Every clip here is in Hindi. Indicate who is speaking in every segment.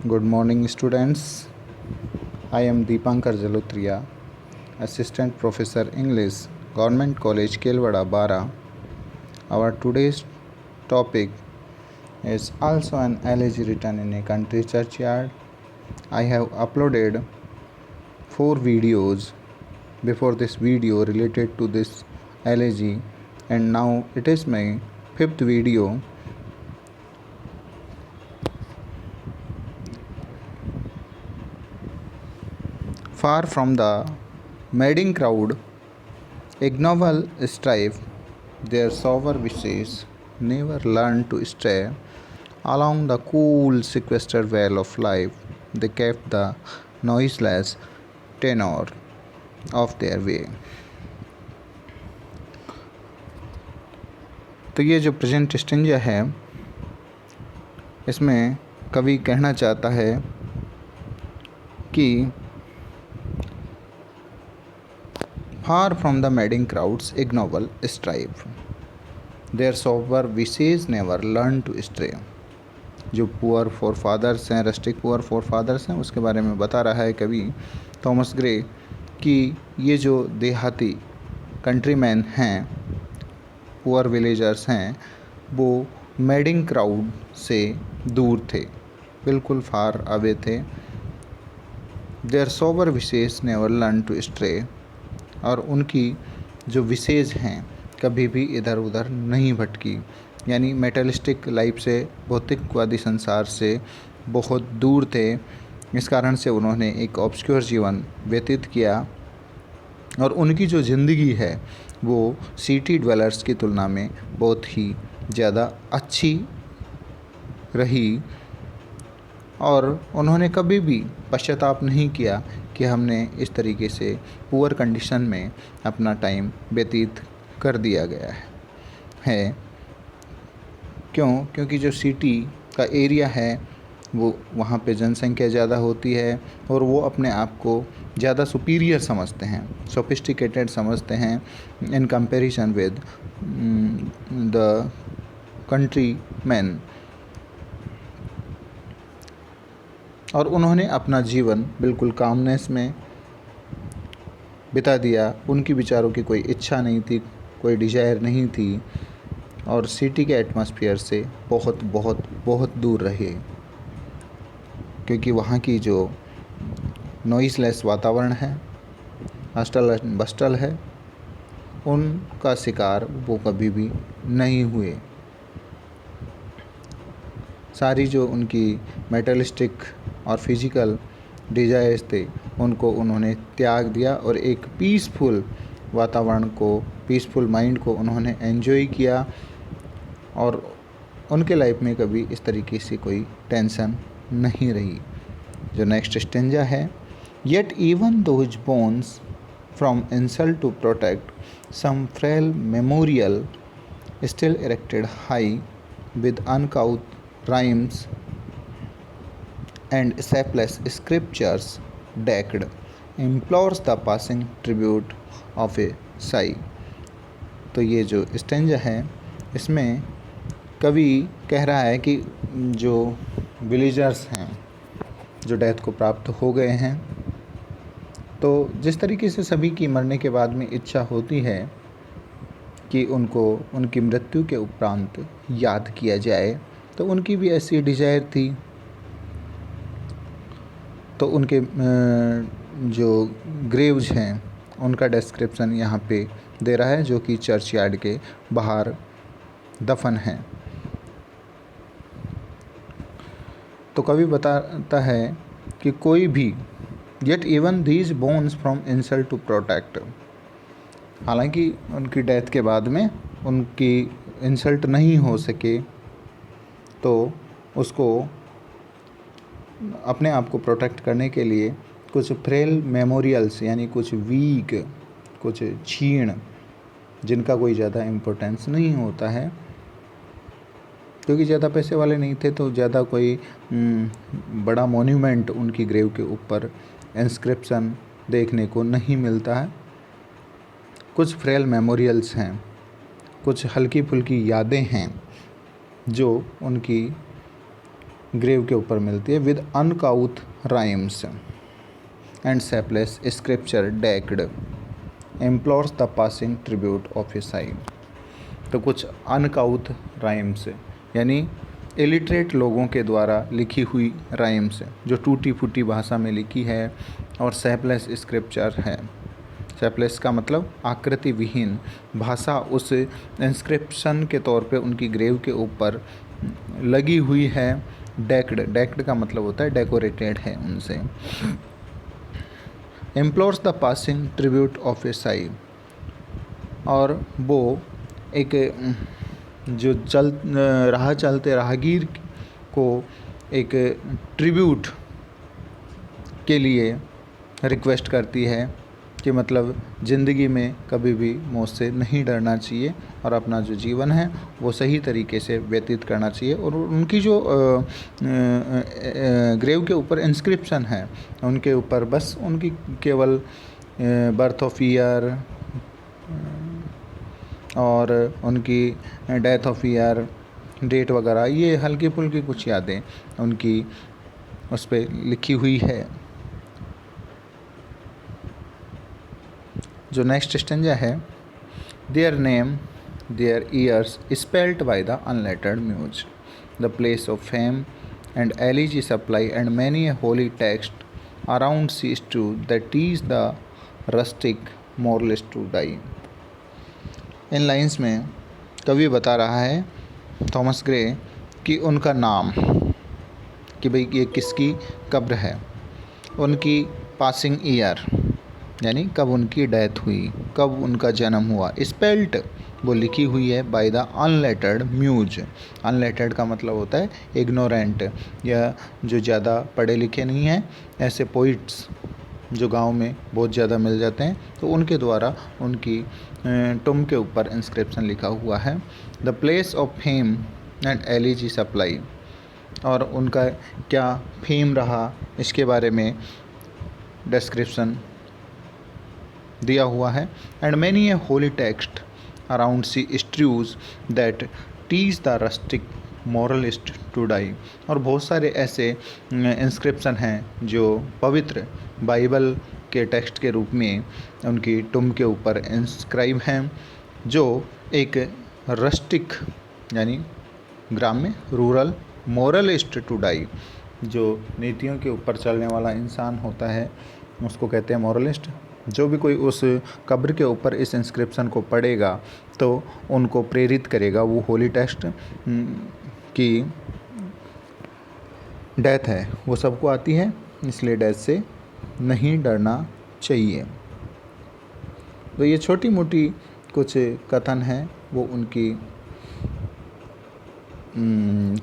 Speaker 1: Good morning, students. I am Deepankar Jalotria, Assistant Professor English, Government College, Kelwada, Bara. Our today's topic is also an elegy written in a country churchyard. I have uploaded 4 videos before this video related to this elegy, and now it is my 5th video. Far from the madding crowd, ignoble strife, their sober wishes never learned to stray along the cool, sequestered vale of life. They kept the noiseless tenor of their way. तो ये जो प्रेजेंट स्टेंजा है, इसमें कवि कहना चाहता है कि far from the madding crowd's ignoble strife, their sober wishes never learn to stray. जो पुअर फोर फादर्स हैं, रस्टिक पुअर फोर फादर्स हैं, उसके बारे में बता रहा है कवि थॉमस ग्रे कि ये जो देहाती कंट्रीमैन हैं, पुअर विलेजर्स हैं, वो मैडिंग क्राउड से दूर थे, बिल्कुल फार अवे थे. Their sober wishes never learn to stray, और उनकी जो विशेष हैं कभी भी इधर उधर नहीं भटकी, यानी मेटलिस्टिक लाइफ से, भौतिकवादी संसार से बहुत दूर थे. इस कारण से उन्होंने एक ऑब्सक्योर जीवन व्यतीत किया, और उनकी जो ज़िंदगी है वो सिटी ड्वेलर्स की तुलना में बहुत ही ज़्यादा अच्छी रही, और उन्होंने कभी भी पश्चाताप नहीं किया कि हमने इस तरीके से पुअर कंडीशन में अपना टाइम व्यतीत कर दिया गया है. क्योंकि जो सिटी का एरिया है वो वहाँ पे जनसंख्या ज़्यादा होती है, और वो अपने आप को ज़्यादा सुपीरियर समझते हैं, सोफिस्टिकेटेड समझते हैं in comparison with the country man. और उन्होंने अपना जीवन बिल्कुल कामनेस में बिता दिया. उनकी विचारों की कोई इच्छा नहीं थी, कोई डिज़ायर नहीं थी, और सिटी के एटमॉस्फेयर से बहुत बहुत बहुत दूर रहे, क्योंकि वहाँ की जो नॉइसलेस वातावरण है, हस्टल बस्टल है, उनका शिकार वो कभी भी नहीं हुए. सारी जो उनकी मेटलिस्टिक और फिज़िकल डिज़ायर्स थे उनको उन्होंने त्याग दिया, और एक पीसफुल वातावरण को, पीसफुल माइंड को उन्होंने एंजॉय किया, और उनके लाइफ में कभी इस तरीके से कोई टेंशन नहीं रही. जो नेक्स्ट स्टेंजा है, yet even those bones from insult to protect some frail memorial still erected high with uncouth rhymes and shapeless scriptures decked, implores the passing tribute of a sigh. तो ये जो स्टेंजा है, इसमें कवि कह रहा है कि जो विलेजर्स हैं, जो डेथ को प्राप्त हो गए हैं, तो जिस तरीके से सभी की मरने के बाद में इच्छा होती है कि उनको उनकी मृत्यु के उपरांत याद किया जाए, तो उनकी भी ऐसी डिज़ायर थी. तो उनके जो ग्रेव्स हैं उनका डिस्क्रिप्शन यहाँ पे दे रहा है, जो कि चर्च यार्ड के बाहर दफन हैं. तो कवि बताता है कि कोई भी, yet even these bones from insult to protect, हालांकि उनकी डेथ के बाद में उनकी इंसल्ट नहीं हो सके, तो उसको अपने आप को प्रोटेक्ट करने के लिए कुछ फ्रेल मेमोरियल्स, यानी कुछ वीक, कुछ क्षीण, जिनका कोई ज़्यादा इम्पोर्टेंस नहीं होता है, क्योंकि ज़्यादा पैसे वाले नहीं थे, तो ज़्यादा कोई बड़ा मोन्यूमेंट उनकी ग्रेव के ऊपर इंस्क्रिप्शन देखने को नहीं मिलता है. कुछ फ्रेल मेमोरियल्स हैं, कुछ हल्की फुल्की यादें हैं जो उनकी ग्रेव के ऊपर मिलती है। With uncouth rhymes and shapeless sculpture decked implores the passing tribute of a sigh. तो कुछ अनकाउथ राइम्स यानी इलिटरेट लोगों के द्वारा लिखी हुई राइम्स जो टूटी फूटी भाषा में लिखी है, और सेपलेस स्क्रिप्चर है। सेपलेस का मतलब आकृति विहीन भाषा उस इंस्क्रिप्शन के तौर पे उनकी ग्रेव के ऊपर लगी हुई है। डेक्ड का मतलब होता है डेकोरेटेड है उनसे। एम्प्लोर्स the passing tribute of a Sai, और वो एक जो राह चलते राहगीर को एक ट्रिब्यूट के लिए रिक्वेस्ट करती है कि मतलब ज़िंदगी में कभी भी मौत से नहीं डरना चाहिए और अपना जो जीवन है वो सही तरीके से व्यतीत करना चाहिए। और उनकी जो ग्रेव के ऊपर इंस्क्रिप्शन है उनके ऊपर बस उनकी केवल बर्थ ऑफ ईयर और उनकी डेथ ऑफ ईयर, डेट वगैरह, ये हल्की फुल्की कुछ यादें उनकी उस पर लिखी हुई है। जो नेक्स्ट स्टेंजा है, their name their years spelt by the unlettered muse, the place of fame and elegy supply and many a holy text around she टू that teach the rustic moralist to die. इन लाइंस में कवि बता रहा है थॉमस ग्रे कि उनका नाम, कि भाई ये किसकी कब्र है, उनकी पासिंग ईयर यानी कब उनकी डेथ हुई, कब उनका जन्म हुआ, स्पेल्ट वो लिखी हुई है by the unlettered muse. Unlettered का मतलब होता है इग्नोरेंट या जो ज़्यादा पढ़े लिखे नहीं हैं, ऐसे पोइट्स जो गांव में बहुत ज़्यादा मिल जाते हैं, तो उनके द्वारा उनकी टुम के ऊपर इंस्क्रिप्शन लिखा हुआ है। The place of fame and elegy supply, और उनका क्या फेम रहा इसके बारे में डिस्क्रिप्शन दिया हुआ है। And many a holy text around she strews that teach the rustic moralist to die, और बहुत सारे ऐसे इंस्क्रिप्शन हैं जो पवित्र बाइबल के टेक्स्ट के रूप में उनकी टुम के ऊपर इंस्क्राइब हैं, जो एक रस्टिक यानी ग्राम्य रूरल मॉरलिस्ट टू डाई, जो नीतियों के ऊपर चलने वाला इंसान होता है उसको कहते हैं मॉरलिस्ट। जो भी कोई उस कब्र के ऊपर इस इंस्क्रिप्शन को पढ़ेगा तो उनको प्रेरित करेगा, वो होली टेक्स्ट की डेथ है वो सबको आती है, इसलिए डेथ से नहीं डरना चाहिए। तो ये छोटी मोटी कुछ कथन हैं वो उनकी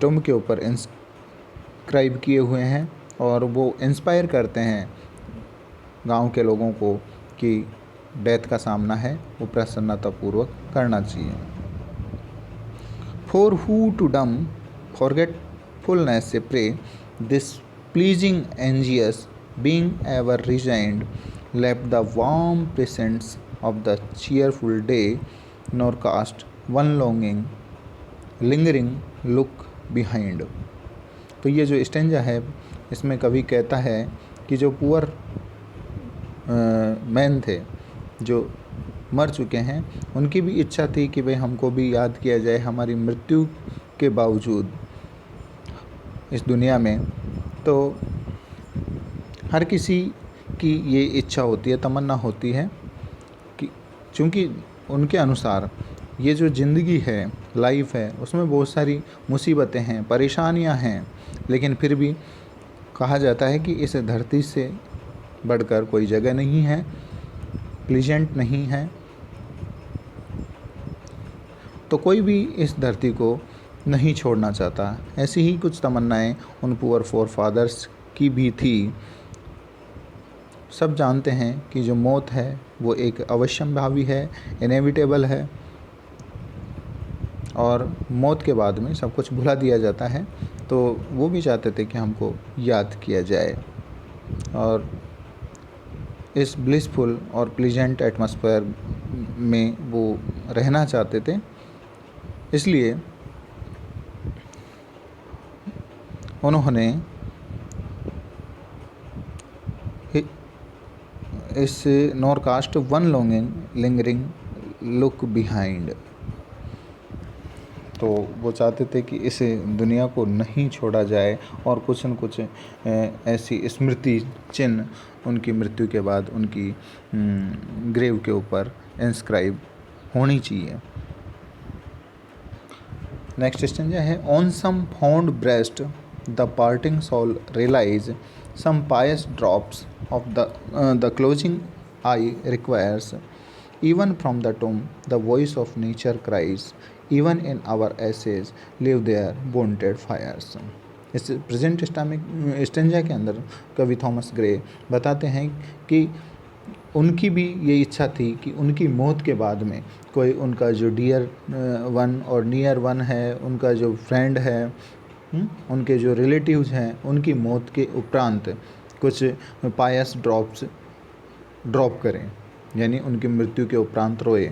Speaker 1: टुम के ऊपर इंस्क्राइब किए हुए हैं, और वो इंस्पायर करते हैं गांव के लोगों को कि डेथ का सामना है वो प्रसन्नतापूर्वक करना चाहिए। For who to dumb forgetfulness से prey this pleasing anxious being ever resigned left the warm precincts of the cheerful day nor cast one longing lingering look behind. तो ये जो स्टेंजा है इसमें कवि कहता है कि जो पुअर मैन थे जो मर चुके हैं उनकी भी इच्छा थी कि भाई हमको भी याद किया जाए हमारी मृत्यु के बावजूद इस दुनिया में। तो हर किसी की ये इच्छा होती है, तमन्ना होती है कि चूँकि उनके अनुसार ये जो ज़िंदगी है, लाइफ है, उसमें बहुत सारी मुसीबतें हैं, परेशानियां हैं, लेकिन फिर भी कहा जाता है कि इस धरती से बढ़कर कोई जगह नहीं है, प्लीजेंट नहीं है। तो कोई भी इस धरती को नहीं छोड़ना चाहता। ऐसी ही कुछ तमन्नाएं उन पुअर फोर फादर्स की भी थी। सब जानते हैं कि जो मौत है वो एक अवश्यंभावी है, इनेविटेबल है, और मौत के बाद में सब कुछ भुला दिया जाता है। तो वो भी चाहते थे कि हमको याद किया जाए और इस ब्लिसफुल और प्लीजेंट एटमॉस्फेयर में वो रहना चाहते थे। इसलिए उन्होंने इस nor cast one longing lingering look behind. तो वो चाहते थे कि इस दुनिया को नहीं छोड़ा जाए और कुछ न कुछ ऐसी स्मृति चिन्ह उनकी मृत्यु के बाद उनकी ग्रेव के ऊपर इंस्क्राइब होनी चाहिए। नेक्स्ट स्टेंजा है, on some found breast the parting soul realise some pious drops of the closing eye requires even from the tomb the voice of nature cries even in our ashes live their bonded fires। इस प्रेजेंट स्टेंजा के अंदर कवि थॉमस ग्रे बताते हैं कि उनकी भी ये इच्छा थी कि उनकी मौत के बाद में कोई उनका जो डियर वन और नियर वन है, उनका जो फ्रेंड है, उनके जो रिलेटिव्स हैं, उनकी मौत के उपरांत कुछ पायस ड्रॉप करें, यानी उनकी मृत्यु के उपरांत रोए।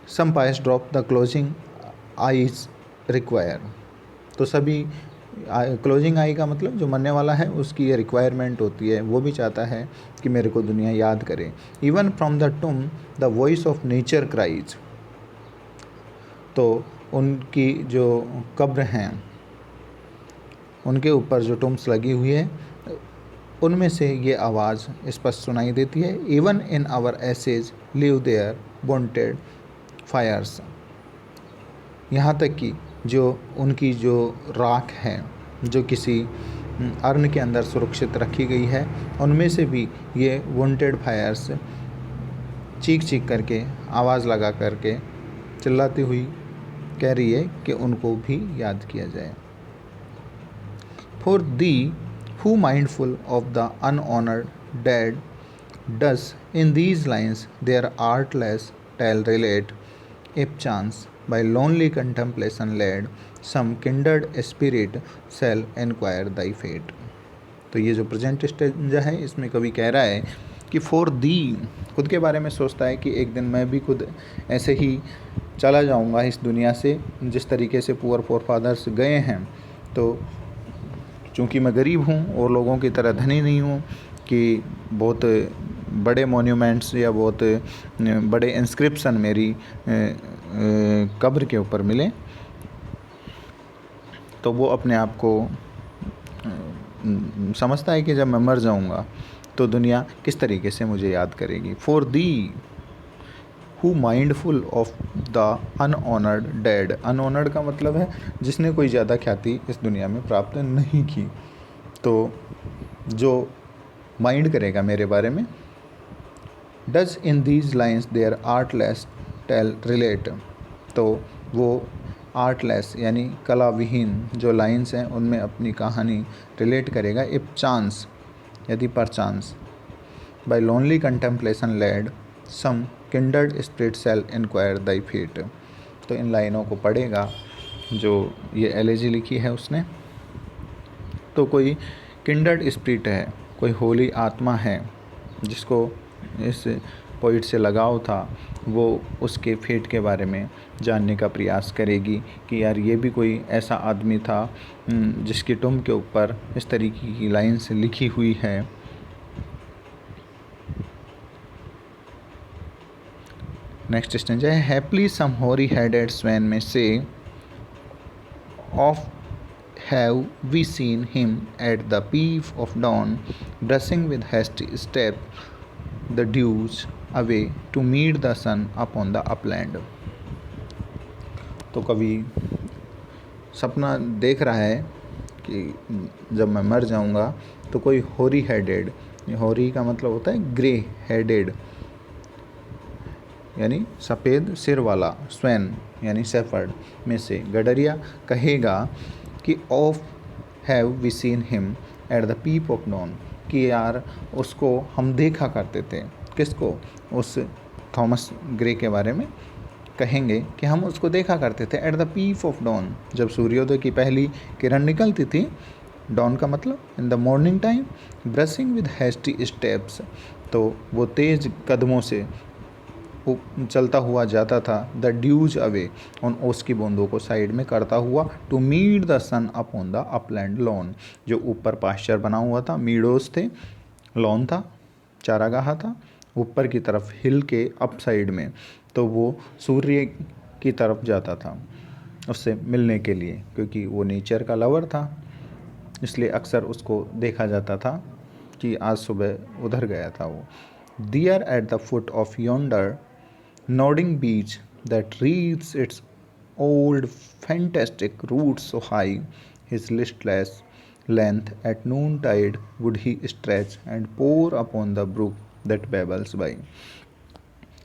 Speaker 1: Some pious drops the closing eyes require. तो सभी क्लोजिंग आई का मतलब जो मरने वाला है उसकी ये रिक्वायरमेंट होती है, वो भी चाहता है कि मेरे को दुनिया याद करे। Even from the टूम the voice of nature cries. तो उनकी जो कब्र हैं उनके ऊपर जो टूम्स लगी हुई है उनमें से ये आवाज़ स्पष्ट सुनाई देती है, even in our ashes live their wonted fires. यहाँ तक कि जो उनकी जो राख है जो किसी अर्न के अंदर सुरक्षित रखी गई है, उनमें से भी ये वॉन्टेड फायर्स चीख करके आवाज़ लगा करके चिल्लाती हुई कह रही है कि उनको भी याद किया जाए। For the who mindful of the unhonored dead does in these lines their artless tale relate, if chance by lonely contemplation led some kindred spirit shall inquire thy fate। तो ये जो प्रेजेंट स्टेंजा है इसमें कवि कह रहा है कि फॉर दी, खुद के बारे में सोचता है कि एक दिन मैं भी खुद ऐसे ही चला जाऊंगा इस दुनिया से जिस तरीके से पुअर फोरफादर्स गए हैं। तो चूँकि मैं गरीब हूँ और लोगों की तरह धनी नहीं हूँ कि बहुत बड़े मोन्यूमेंट्स या बहुत बड़े इंस्क्रिप्शन मेरी कब्र के ऊपर मिले, तो वो अपने आप को समझता है कि जब मैं मर जाऊँगा तो दुनिया किस तरीके से मुझे याद करेगी। For thee who mindful of the unhonoured dead. Unhonoured का मतलब है जिसने कोई ज़्यादा ख्याति इस दुनिया में प्राप्त नहीं की। तो जो माइंड करेगा मेरे बारे में, does in these lines their artless tale relate. तो वो आर्टलेस यानी कला विहीन जो लाइन्स हैं उनमें अपनी कहानी रिलेट करेगा। इफ चांस, यदि perchance, by lonely contemplation led some kindred spirit shall inquire thy fate. तो इन लाइनों को पढ़ेगा जो ये एलेजी लिखी है उसने, तो कोई किंडर्ड स्पिरिट है, कोई होली आत्मा है जिसको इस पोइट से लगाव था, वो उसके फेट के बारे में जानने का प्रयास करेगी कि यार ये भी कोई ऐसा आदमी था जिसकी टुम के ऊपर इस तरीके की लाइन्स लिखी हुई है। नेक्स्ट स्टेंजा है, haply some hoary headed swain may say oft have we seen him at the peep of dawn brushing with hasty step the dews away to meet the sun upon the upland. तो कभी सपना देख रहा है कि जब मैं मर जाऊंगा तो कोई होरी हेडेड, होरी का मतलब होता है ग्रे हेडेड यानी सफ़ेद सिर वाला, स्वैन यानी सेफर्ड में से गडरिया कहेगा कि oft have we seen him at the peep of dawn, कि यार उसको हम देखा करते थे। किसको? उस थॉमस ग्रे के बारे में कहेंगे कि हम उसको देखा करते थे at the peep of dawn, जब सूर्योदय की पहली किरण निकलती थी। डॉन का मतलब in the morning time, brushing with hasty steps, तो वो तेज़ कदमों से चलता हुआ जाता था, द ड्यूज अवे, उन ओस की बूंदों को साइड में करता हुआ, to meet the sun upon the upland lawn, जो ऊपर पास्चर बना हुआ था, मीडोज थे, लॉन था, चारागाह था, ऊपर की तरफ हिल के अप साइड में, तो वो सूर्य की तरफ जाता था उससे मिलने के लिए, क्योंकि वो नेचर का लवर था, इसलिए अक्सर उसको देखा जाता था कि आज सुबह उधर गया था वो। There at the foot of yonder nodding beech that wreathes its old fantastic roots so high, his listless length at noontide would he stretch and pour upon the brook that babbles by।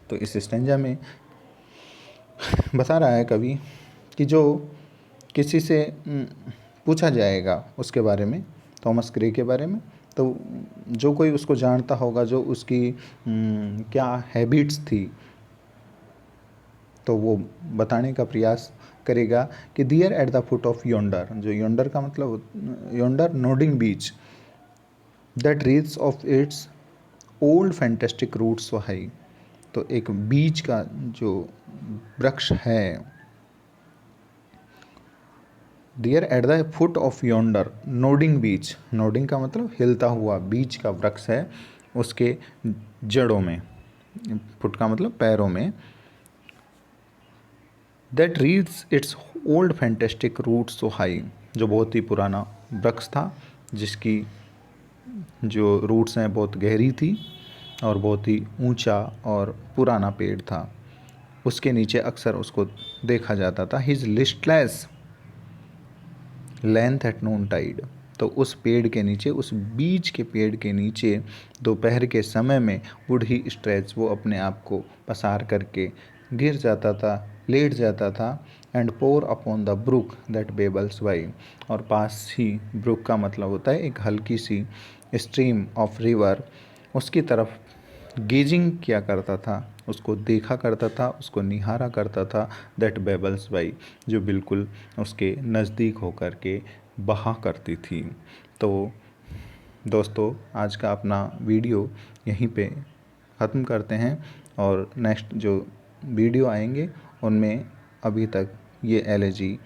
Speaker 1: तो इस स्टेंजा में बता रहा है कवि कि जो किसी से पूछा जाएगा उसके बारे में, थॉमस ग्रे के बारे में, तो जो कोई उसको जानता होगा, जो उसकी क्या हैबिट्स थी, तो वो बताने का प्रयास करेगा कि there at the foot of yonder, जो योंडर का मतलब yonder nodding beech, that wreathes of its old fantastic roots so high, तो एक बीच का जो वृक्ष है, there at the foot of yonder nodding beech, nodding का मतलब हिलता हुआ बीच का वृक्ष है, उसके जड़ों में, फुट का मतलब पैरों में, that wreathes its old fantastic roots so high, जो बहुत ही पुराना वृक्ष था, जिसकी जो रूट्स हैं बहुत गहरी थी और बहुत ही ऊंचा और पुराना पेड़ था, उसके नीचे अक्सर उसको देखा जाता था। His listless length at noontide, तो उस पेड़ के नीचे, उस बीच के पेड़ के नीचे दोपहर के समय में वुड ही स्ट्रेच, वो अपने आप को पसार करके गिर जाता था, लेट जाता था, and pore upon the brook that babbles by, और पास ही, ब्रुक का मतलब होता है एक हल्की सी स्ट्रीम ऑफ रिवर, उसकी तरफ गेजिंग किया करता था, उसको देखा करता था, उसको निहारा करता था, दैट बेबल्स बाई, जो बिल्कुल उसके नज़दीक होकर के बहा करती थी। तो दोस्तों, आज का अपना वीडियो यहीं पे ख़त्म करते हैं, और नेक्स्ट जो वीडियो आएंगे उनमें अभी तक ये एलर्जी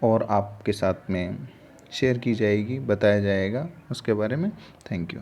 Speaker 1: और आपके साथ में शेयर की जाएगी, बताया जाएगा उसके बारे में। Thank you.